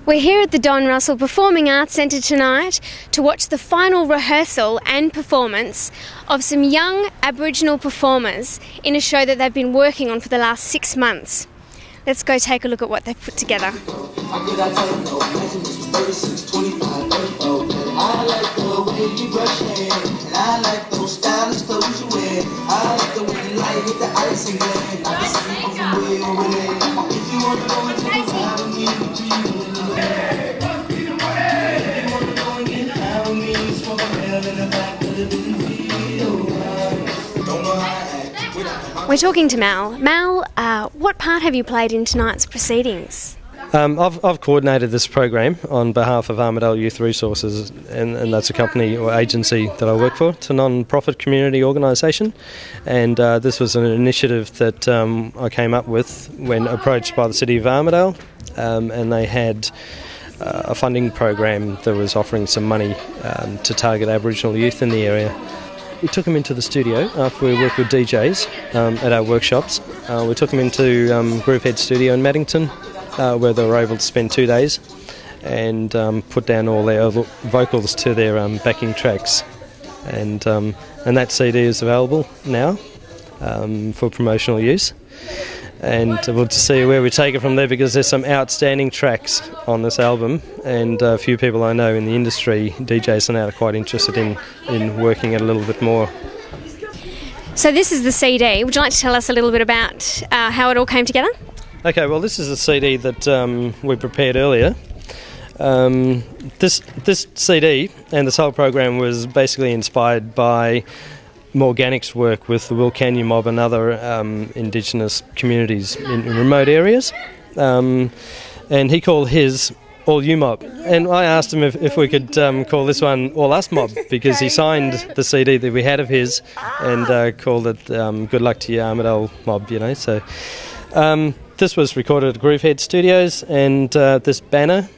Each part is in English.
We're here at the Don Russell Performing Arts Centre tonight to watch the final rehearsal and performance of some young Aboriginal performers in a show that they've been working on for the last 6 months. Let's go take a look at what they've put together. We're talking to Mal. Mal, what part have you played in tonight's proceedings? I've coordinated this program on behalf of Armadale Youth Resources, and that's a company or agency that I work for. It's a non-profit community organisation, and this was an initiative that I came up with when approached by the City of Armadale, and they had a funding program that was offering some money to target Aboriginal youth in the area. We took them into the studio after we worked with DJs at our workshops. We took them into Groovehead Studio in Maddington, where they were able to spend 2 days and put down all their vocals to their backing tracks. And that CD is available now for promotional use. And we'll just see where we take it from there, because there's some outstanding tracks on this album, and a few people I know in the industry, DJs, and are quite interested in working it a little bit more. So this is the CD. Would you like to tell us a little bit about how it all came together? Okay, well, this is a CD that we prepared earlier. This CD and this whole program was basically inspired by Morganic's work with the Wilcannia mob and other Indigenous communities in remote areas. And he called his All You Mob. And I asked him if we could call this one All Us Mob, because he signed the CD that we had of his and called it Good Luck to You Armadale Mob, you know. So this was recorded at Groovehead Studios, and this banner,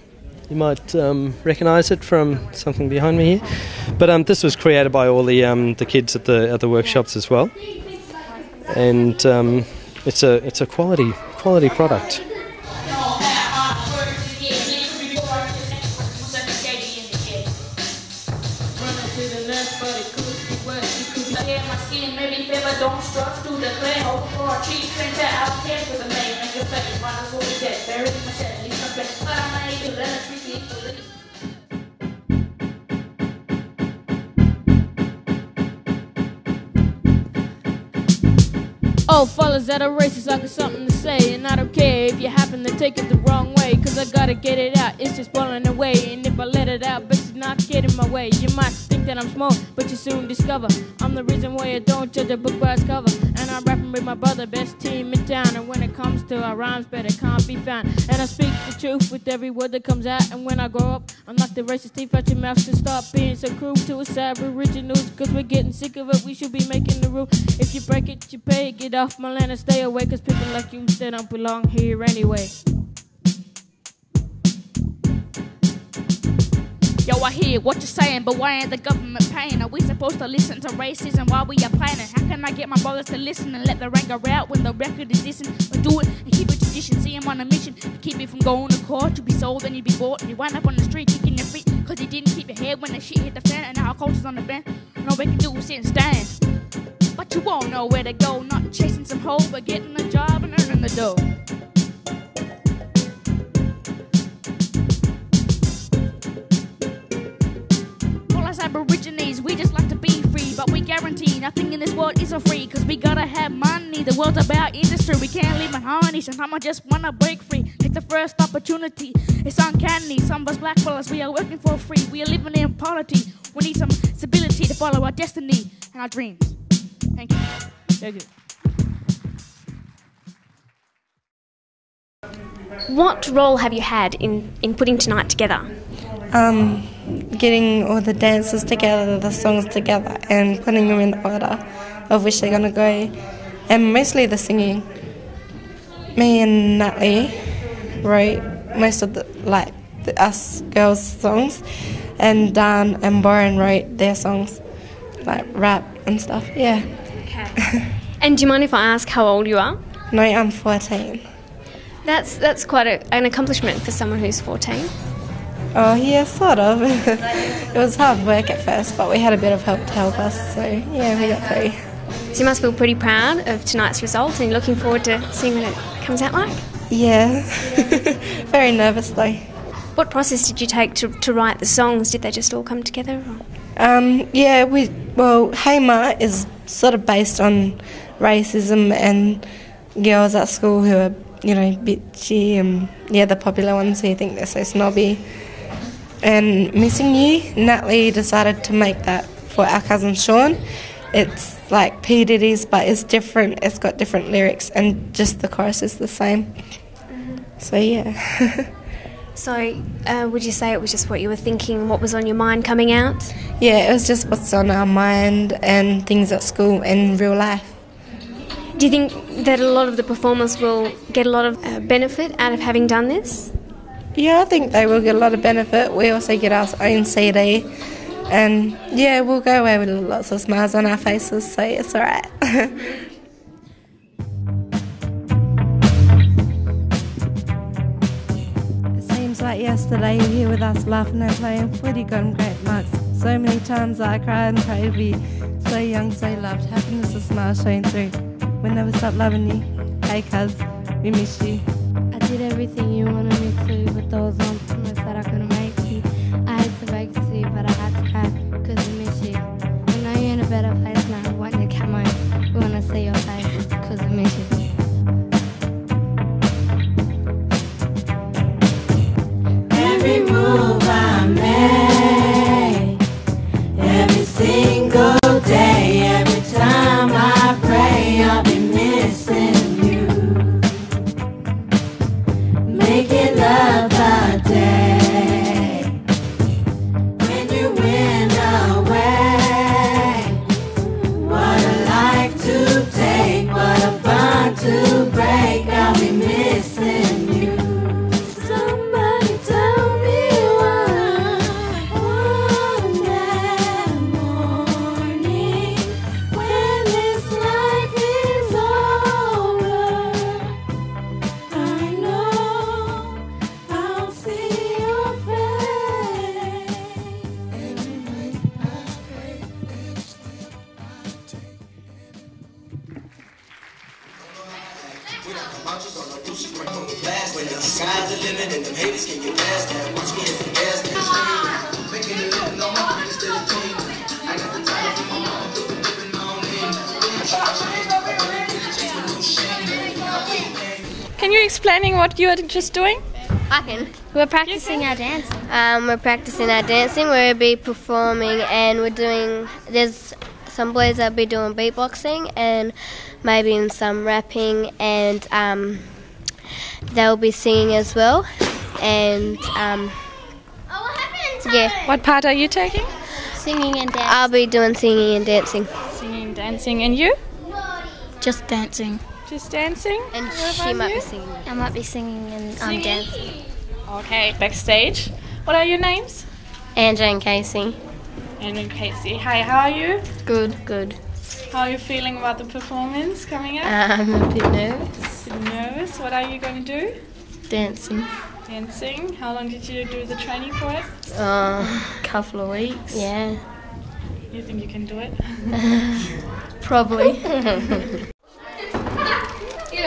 you might recognise it from something behind me here. But this was created by all the kids at the workshops as well, and it's a quality product. Oh, fellas that are racist, I got something to say, and I don't care if you happen to take it the wrong way, cause I gotta get it out, it's just boiling away, and if I let it out, but you're not getting my way. You might think that I'm small, but you soon discover I'm the reason why you don't judge a book by its cover. And I'm rapping with my brother, best team in town, and when it comes to our rhymes, better can't be found. And I speak the truth with every word that comes out, and when I grow up, I'm like the racist thief out your mouth, to stop being so cruel to us Aboriginals, cause we're getting sick of it, we should be making the rule. If you break it, you pay, get off my land and stay away, cause people like you, they don't belong here anyway. Yo, I hear what you're saying, but why ain't the government paying? Are we supposed to listen to racism while we are playing it? How can I get my brothers to listen and let the anger out when the record is dissing? But do it and keep it tradition, see I'm on a mission to keep it from going to court. You be sold and you be bought, and you wind up on the street kicking your feet, cause you didn't keep your head when the shit hit the fan, and now our culture's on the bend, and all we can do is sit and stand. But you won't know where to go, not chasing some hoe, but getting a job and earning the dough. Aborigines, we just like to be free, but we guarantee nothing in this world is for free, cause we gotta have money, the world's about industry, we can't live in harmony, sometimes I just wanna break free, take the first opportunity, it's uncanny, some of us black fellas, we are working for free, we are living in poverty, we need some stability to follow our destiny and our dreams. Thank you. Very good. What role have you had in putting tonight together? Getting all the dances together, the songs together, and putting them in the order of which they're gonna go, and mostly the singing. Me and Natalie wrote most of the us girls' songs, and Dan and Boren wrote their songs, like rap and stuff. Yeah. Okay. And do you mind if I ask how old you are? No, I'm 14. That's quite an accomplishment for someone who's 14. Oh, yeah, sort of. It was hard work at first, but we had a bit of help to help us, so yeah, we got through. So you must feel pretty proud of tonight's result and looking forward to seeing what it comes out like? Yeah, very nervous though. What process did you take to write the songs? Did they just all come together? Or? Hey Ma is sort of based on racism and girls at school who are, bitchy and, the popular ones who think they're so snobby. And Missing You, Natalie decided to make that for our cousin Sean. It's like P. Diddy's, but it's different. It's got different lyrics and just the chorus is the same. Mm-hmm. So, yeah. So, would you say it was just what you were thinking, what was on your mind coming out? Yeah, it was just what's on our mind and things at school and real life. Do you think that a lot of the performers will get a lot of benefit out of having done this? Yeah, I think they will get a lot of benefit. We also get our own CD and, we'll go away with lots of smiles on our faces, so it's all right. Like yesterday, you were here with us laughing and playing footy, gotten great marks. So many times I cried and prayed to be so young, so loved. Happiness, a smile showing through. We'll never stop loving you. Hey, cuz, we miss you. I did everything you wanted me to, but there was one promise that I couldn't make you. I had to beg to see, but I had to cry, cause I miss you. I know you're in a better place now. I want your camo. We wanna see your face, cause I miss you. Every move I make, every single day, every time I pray, I'll be missing you. Making love a day when you went away. What a life to take, what a bond to break, I'll be missing you. Somebody tell me why on that morning when this life is over, I know I'll see your face. Every night I pray, every step I take. When the sky's the limit and the haters can get past that, watch me hit the gas and making a living on my brain instead of team. I got the title from my mom, living on in. Can you explaining what you are just doing? I can. We're practicing our dancing. We'll be performing and there's some boys that'll be doing beatboxing and maybe some rapping and they'll be singing as well. And What part are you taking? singing and dancing. I'll be doing singing and dancing. Singing and dancing. And you? Just dancing. Just dancing? And What she about might you? be singing. I might be singing and dancing. Okay, backstage. What are your names? Andrew and Casey. Andrew and Casey. Hi, how are you? Good. How are you feeling about the performance coming up? I'm a bit nervous. Bit nervous. What are you going to do? Dancing. Dancing. How long did you do the training for it? Couple of weeks. Yeah. You think you can do it? Probably.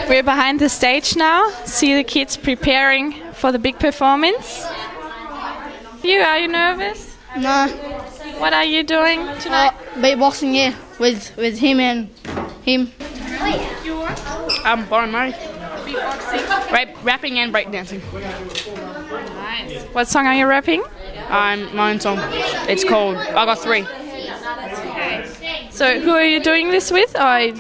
We're behind the stage now. See the kids preparing for the big performance. Are you nervous? No. What are you doing tonight? Beatboxing, yeah, with him and him. I'm Byron Murray. Beatboxing. Rapping and breakdancing. Nice. What song are you rapping? My own song. It's called I Got Three. So who are you doing this with? Hi.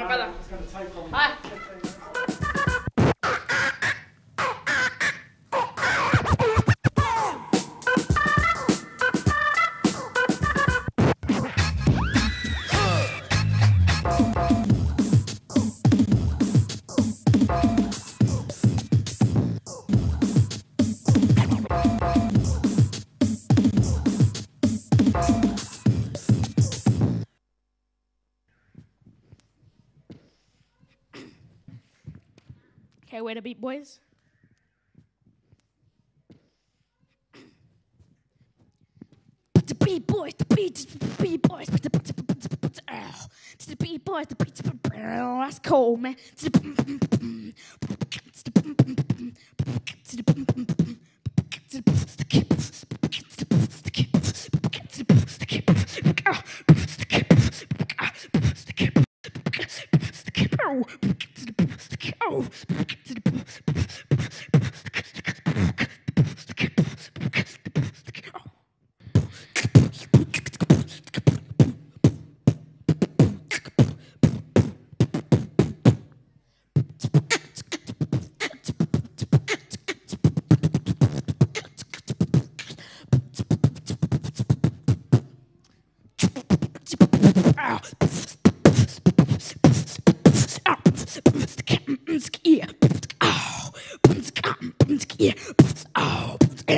Okay, we're the Beat Boys. beat, to the beat, boys. To the beat, boys. That's cool, man. To the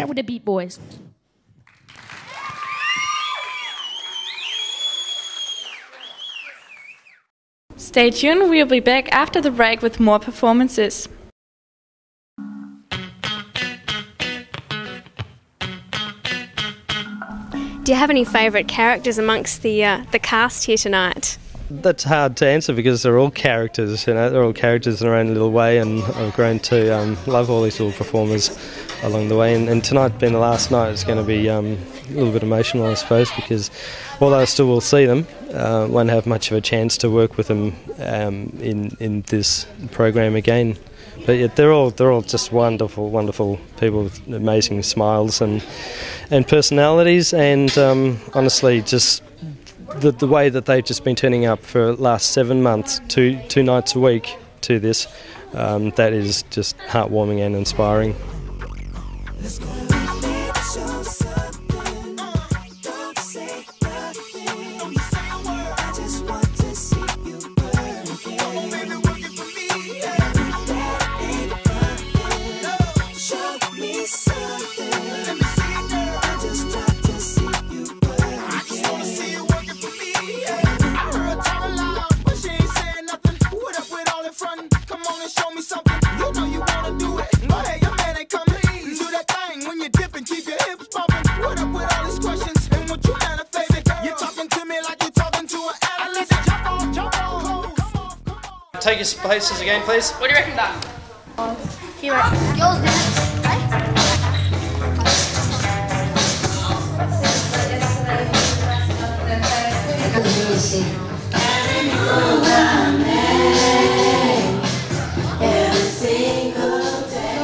with the beat, boys. Stay tuned, we'll be back after the break with more performances. Do you have any favourite characters amongst the cast here tonight? That's hard to answer because they're all characters, you know, they're all characters in their own little way, and I've grown to love all these little performers along the way. And tonight being the last night, it's going to be a little bit emotional, I suppose, because although I still will see them, won't have much of a chance to work with them in this program again. But yeah, they're all just wonderful people with amazing smiles and personalities, and honestly, just the way that they've just been turning up for the last 7 months, two nights a week to this, that is just heartwarming and inspiring. Take your places again, please. What do you reckon, Dan? Yours next,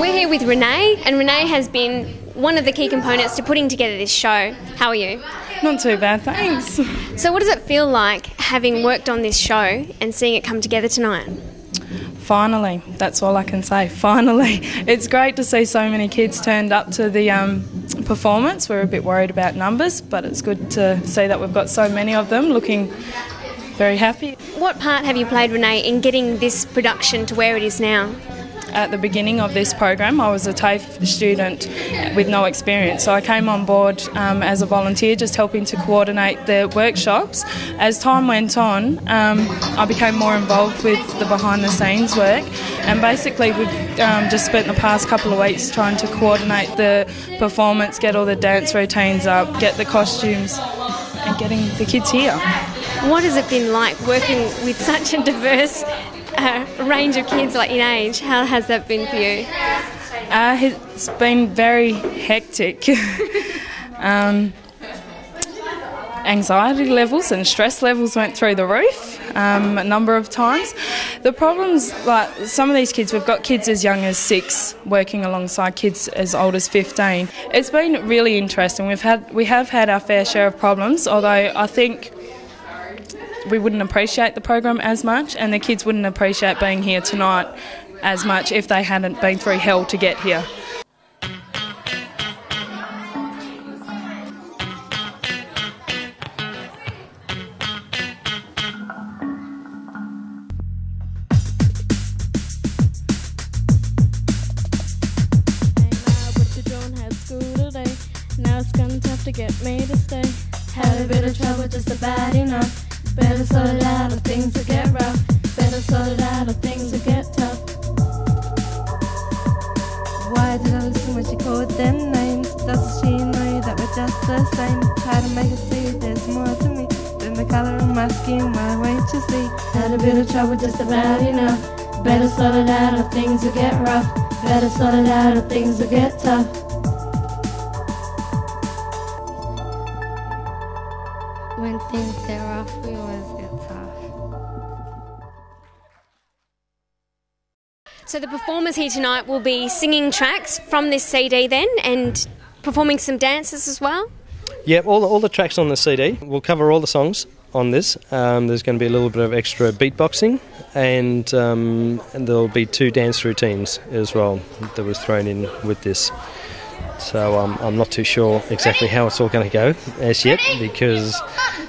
We're here with Renee, and Renee has been one of the key components to putting together this show. How are you? Not too bad, thanks. So what does it feel like having worked on this show and seeing it come together tonight? Finally, that's all I can say, finally. It's great to see so many kids turned up to the performance. We're a bit worried about numbers, but it's good to see that we've got so many of them looking very happy. What part have you played, Renee, in getting this production to where it is now? At the beginning of this program, I was a TAFE student with no experience, so I came on board as a volunteer, just helping to coordinate the workshops. As time went on, I became more involved with the behind-the-scenes work, and basically we've just spent the past couple of weeks trying to coordinate the performance, get all the dance routines up, get the costumes, and getting the kids here. What has it been like working with such a diverse range of kids like in age? How has that been for you? It's been very hectic. Anxiety levels and stress levels went through the roof a number of times. The problems, like some of these kids, we've got kids as young as 6 working alongside kids as old as 15. It's been really interesting. We have had our fair share of problems, although I think we wouldn't appreciate the program as much, and the kids wouldn't appreciate being here tonight as much if they hadn't been through hell to get here. Now it's gonna tough to get me to stay. Had a bit of trouble, just about enough. Better sort it out or things will get rough. Better sort it out or things will get tough. Why did I listen when she called their names? Doesn't she know that we're just the same. Try to make it see there's more to me than the color of my skin, my way to see. Had a bit of trouble just about enough. Better sort it out or things will get rough. Better sort it out or things will get tough. When things get rough, we always get tough. So the performers here tonight will be singing tracks from this CD then and performing some dances as well? Yep, all the tracks on the CD. We'll cover all the songs on this. There's going to be a little bit of extra beatboxing and there'll be 2 dance routines as well that was thrown in with this. So I'm not too sure exactly how it's all going to go as yet, because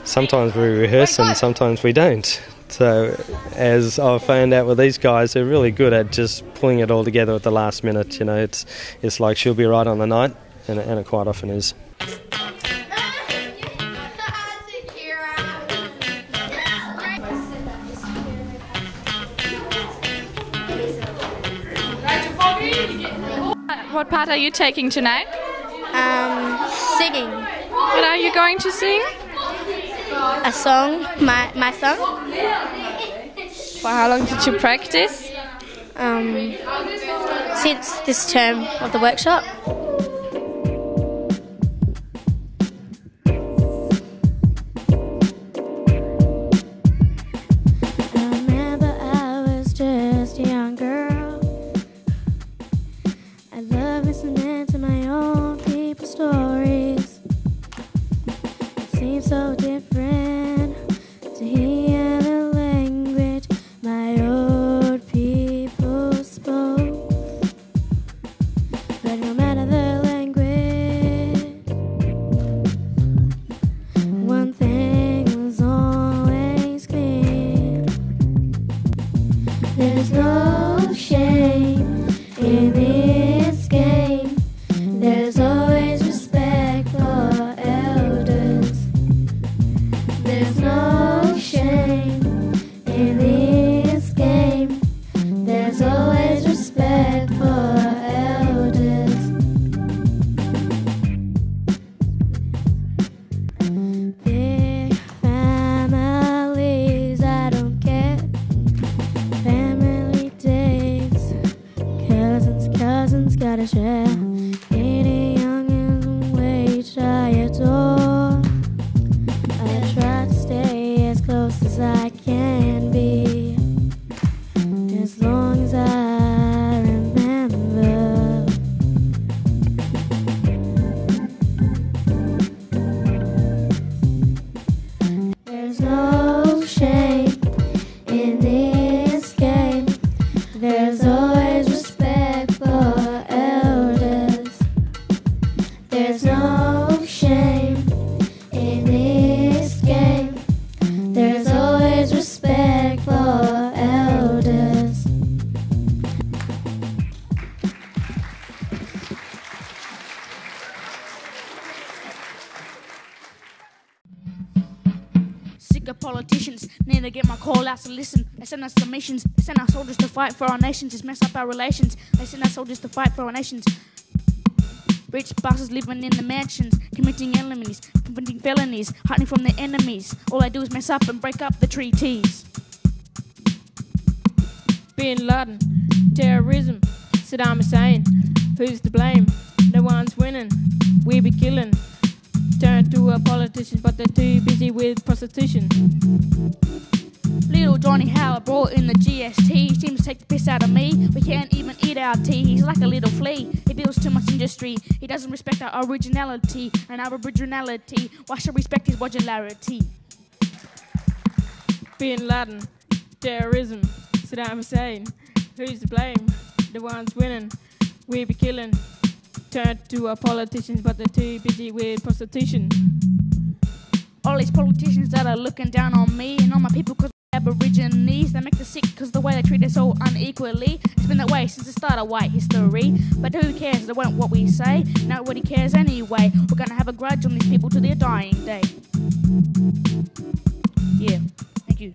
sometimes we rehearse and sometimes we don't. So as I've found out with these guys, they're really good at just pulling it all together at the last minute. You know, it's like she'll be right on the night, and it quite often is. What part are you taking tonight? Singing. What are you going to sing? A song, my song. For how long did you practice? Since this term of the workshop. I remember I was just a young girl. I love listening to my own people's stories. It seems so different to hear the language my old people spoke. But no matter the language, one thing was always clear. There's no shame in this game. There's always respect for elders. There's no shame in this game. There's always respect for elders. Big families, I don't care. Family days, cousins gotta share. Any youngin' which I adore. I try to stay as close as I can be, as long as I remember. There's no shame in this game. There's always respect for elders. There's no shame in this game. There's always respect for elders. Sick of politicians, need to get my call out to listen. They send us submissions, they send our soldiers to fight for our nations, just mess up our relations. They send our soldiers to fight for our nations. Rich bastards living in the mansions, committing enemies, committing felonies, hiding from their enemies. All they do is mess up and break up the treaties. Bin Laden, terrorism, Saddam Hussein, who's to blame? No one's winning, we be killing. Turn to a politician, but they're too busy with prostitution. Little Johnny Howard brought in the GST. He seems to take the piss out of me. We can't even eat our tea. He's like a little flea. He builds too much industry. He doesn't respect our originality and our originality. Why should we respect his modularity? Bin Laden, terrorism, Saddam Hussein, who's to blame? The one's winning, we be killing. Turn to our politicians, but they're too busy with prostitution. All these politicians that are looking down on me and on my people because we're Aborigines, they make us sick because the way they treat us so unequally. It's been that way since the start of white history. But who cares? They won't what we say. Nobody cares anyway. We're gonna have a grudge on these people to their dying day. Yeah, thank you.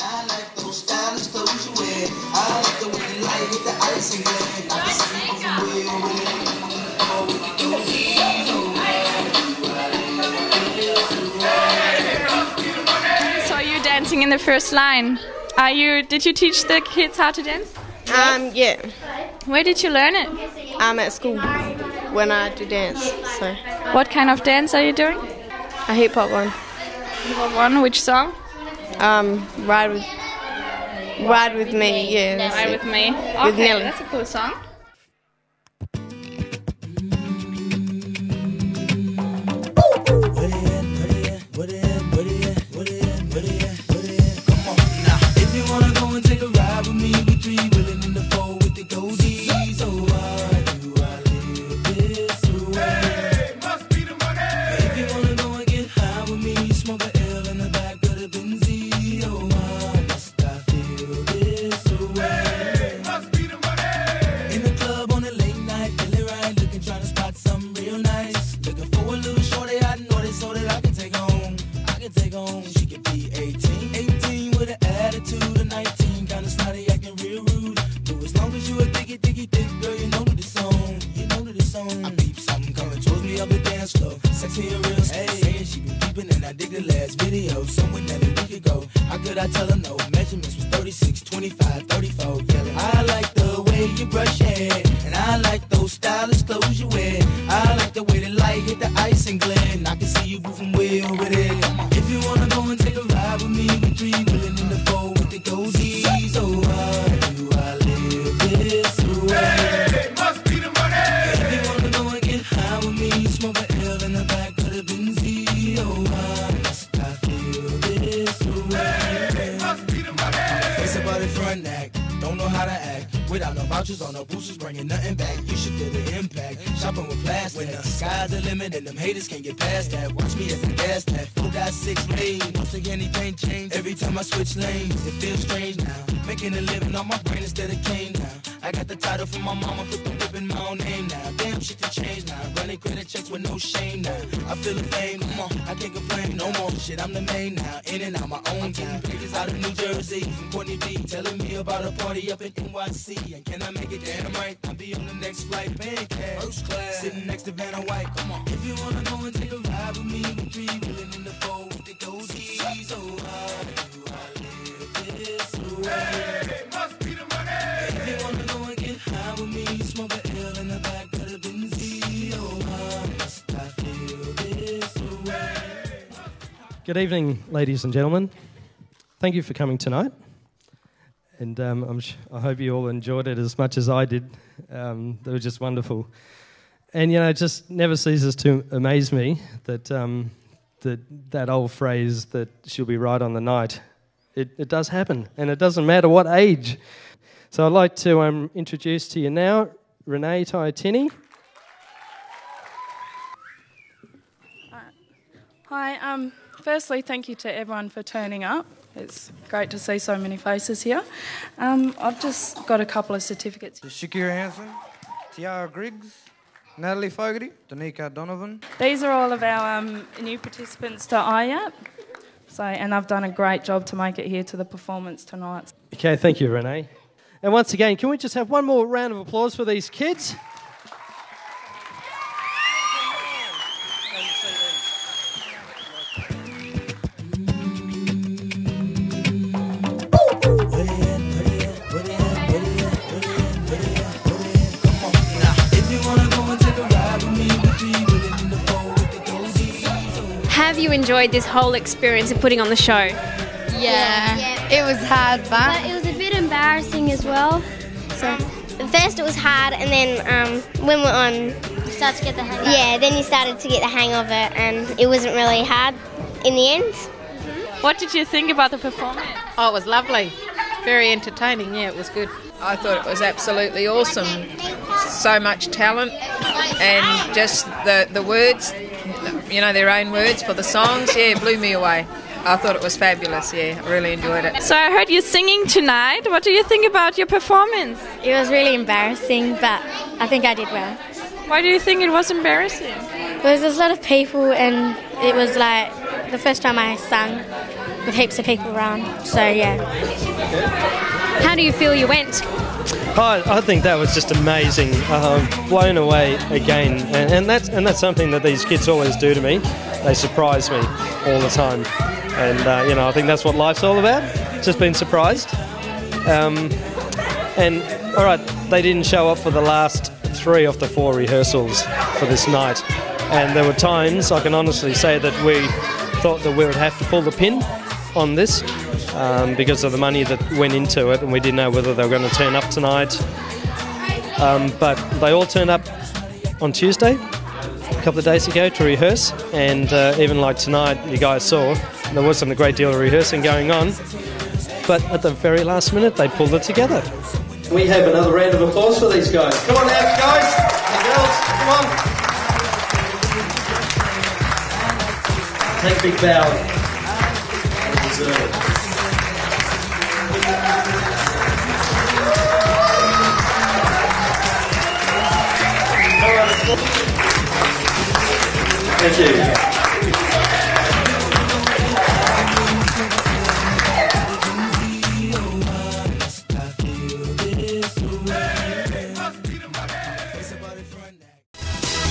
I like those stylish clothes you wear. I like the way you light with the ice and glare. So you're dancing in the first line. Did you teach the kids how to dance? Yeah. Where did you learn it? I'm at school when I do dance. So What kind of dance are you doing? a hip hop one. One, which song? Ride with me. Yeah. That's Ride it. with me. With Okay, Nelly. that's a cool song. If you wanna go and take a ride with me, we three willing in the four with the goldies. Oh, why do I live this way? Hey, must be the money. If you wanna go and get high with me, smoke a L in the back of the Benzie. Oh, why must I feel this way? Hey, must be the money. In the club on a late night, feeling right, looking trying to spot something real nice. Looking for a little shorty I know this so that I can take home. She could be 18 with an attitude of 19, kinda snotty, acting real rude. But as long as you a thick, girl, you know that it's on. I peep something coming towards me up the dance floor. Sexy and real slow, saying she been peeping and I dig the last video. Somewhere that a week ago, how could I tell her no? Measurements was 36, 25, 34, yelling. I like the way you brush your hair, and I like those stylish clothes you wear. I like the way the light hit the ice and glint. I can see you moving way over there. If you wanna go and take a ride with me, we three willing in the four with the goldies. Oh, why do I live this way? Hey, must be the money. If you wanna go and get high with me, smoke a L in the back of the Benzie. Oh, why must I feel this way? Hey, must be the money. Face about the front act, don't know how to act. Without no vouchers or no boosters, bringing nothing back. You should feel the impact. Shopping with plastic. When the sky's the limit and them haters can't get past that. Watch me as the gas tap. 4.6 lane. Don't think anything changed. Every time I switch lanes, it feels strange now. Making a living on my brain instead of cane now. I got the title from my mama, put the whip in my own name now. Damn shit to change now. Running credit checks with no shame now. I feel the fame, come on, I can't complain no more. Shit, I'm the main now. In and out my own town. Pages out of New Jersey from Courtney B. Telling me about a party up in NYC. And can I make it damn right? I'll be on the next flight, paying cash. First class. Sitting next to Vanna White, come on. If you wanna go and take a ride with me, we three willing in the four with the goldies. Oh, how do I live this way? Hey, must be the money. If you wanna go and get high with me, smoke a L in the back of the Benzie. Oh, how must I feel this way? Good evening, ladies and gentlemen. Thank you for coming tonight. And I hope you all enjoyed it as much as I did. They were just wonderful. And, you know, it just never ceases to amaze me that that old phrase that she'll be right on the night, it does happen. And it doesn't matter what age. So I'd like to introduce to you now Renee Taiatini. Hi, firstly, thank you to everyone for turning up. It's great to see so many faces here. I've just got a couple of certificates. Shakira Hansen, Tiara Griggs, Natalie Fogarty, Danica Donovan. These are all of our new participants to IYAP. And they've done a great job to make it here to the performance tonight. Okay, thank you, Renee. And once again, can we just have one more round of applause for these kids? Have you enjoyed this whole experience of putting on the show? Yeah. It was hard, but It was a bit embarrassing as well. So At first it was hard, and then when we're on, you start to get the hang of it. yeah, then you started to get the hang of it, and it wasn't really hard in the end. What did you think about the performance? Oh, it was lovely. Very entertaining, yeah, it was good. I thought it was absolutely awesome. So much talent and just the words, you know, their own words for the songs, yeah, it blew me away. I thought it was fabulous, yeah, I really enjoyed it. So I heard you singing tonight. What do you think about your performance? it was really embarrassing, but I think I did well. Why do you think it was embarrassing? Because there's a lot of people, and it was like the first time I sang with heaps of people around, so yeah. How do you feel you went? I think that was just amazing. Blown away again, and that's something that these kids always do to me. They surprise me all the time, and I think that's what life's all about. Just being surprised. And all right, they didn't show up for the last 3 of the 4 rehearsals for this night, and there were times I can honestly say that we thought that we would have to pull the pin on this because of the money that went into it, and we didn't know whether they were going to turn up tonight. But they all turned up on Tuesday, a couple of days ago, to rehearse, and even like tonight, you guys saw, there wasn't a great deal of rehearsing going on, but at the very last minute, they pulled it together. We have another round of applause for these guys. Come on now, guys and girls, come on. Take a big bow. You deserve it. Thank you.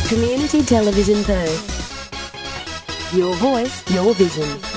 Community Television Perth. Your voice, your vision.